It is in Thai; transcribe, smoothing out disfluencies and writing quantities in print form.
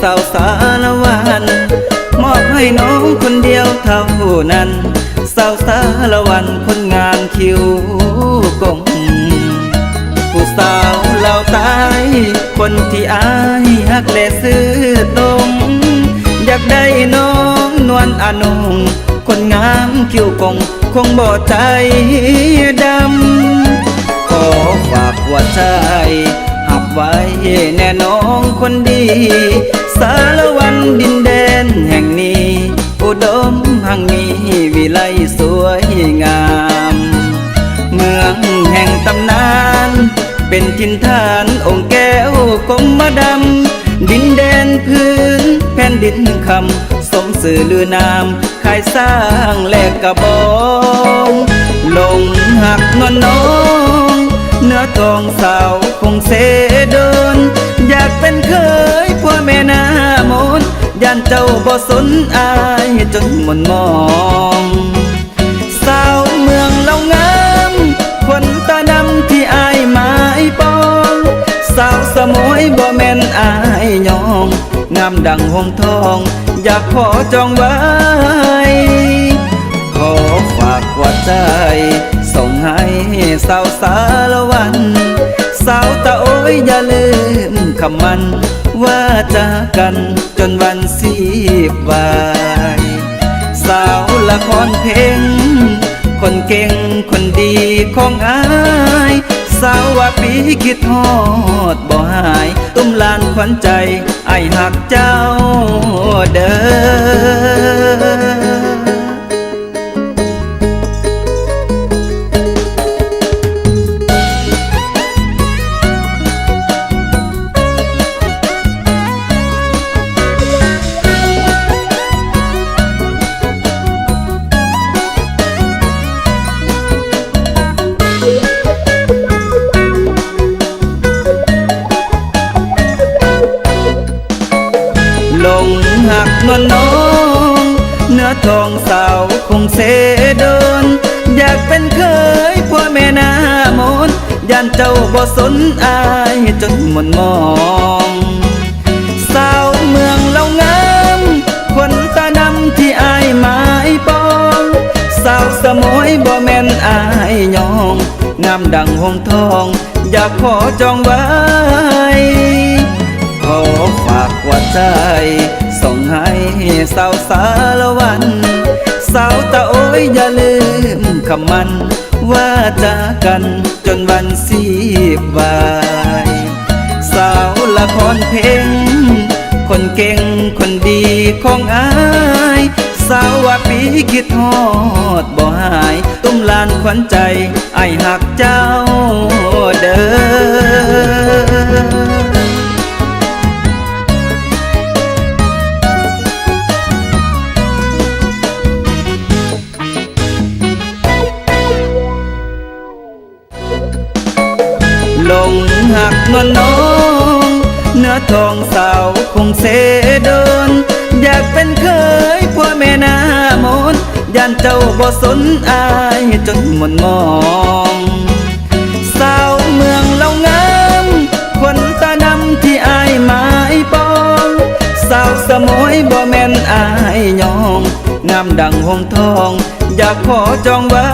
สาวสารวันมอบให้น้องคนเดียวเท่านั้นสาวสารวันคนงานคิวกงผู้สาวเหล่าตายคนที่อายฮักและซื่อตรงอยากได้น้องนวลอนงคนงามคิวกงคงบ่ใจดำขอฝากหัวใจหับไว้แน่น้องคนดีสารวันดินแดนแห่งนี้อุดมหังมีวิไลสวยงามเมืองแห่งตำนานเป็นถิ่นฐานองค์แก้วกรมดำดินแดนพื้นแผ่นดินคำสมสื่อลือนามขายสร้างแลกกระบองลงหักนวลน้องเนื้อทองสาวคงเสดนอยากเป็นเคยพ่อแม่หน้ามนย่านเจ้าบ่สนอายจนหม่นมองสาวเมืองเล่างามคนตาดำที่อายหมายปองสาวสมวยบ่แม่นอายยองงามดังหงทองอยากขอจองไว้ขอฝากหัวใจส่งให้สาวสารวันสาวตาโอ้ยอย่าลืมคำมันว่าจะกันจนวันสิบวายสาวละครเพลงคนเก่งคนดีของอายสาวว่าปีคิดฮอดบ่หายตุ้มลานขวัญใจไอ้หักเจ้าเด้อลงหักนวลน้องเนื้อทองสาวคงเสดนอยากเป็นเคยพ่อแม่หน้ามนย่านเจ้าบ่สนอายจนหม่นมองสาวเมืองเล่างามคนตาดำที่อายหมายปองสาวสมวยบ่แม่นอายยองงามดังหงทองอยากขอจองไว้ขอฝากหัวใจส่งให้สาวสารวันสาวตาโอ้ยอย่าลืมคำมันว่าจะกันจนวันสิบวายสาวละครเพลงคนเก่งคนดีของอายสาวว่าปีคิดฮอดบ่หายตุ้มลานขวัญใจไอ้หักเจ้าเด้อลงหักนวลน้องเนื้อทองสาวคงเสดนอยากเป็นเคยพ่อแม่หน้ามนย่านเจ้าบ่สนอายจนหม่นมองสาวเมืองเล่างามคนตาดำที่อายหมายปองสาวสมวยบ่แม่นอายยองงามดังหงทองอยากขอจองไว้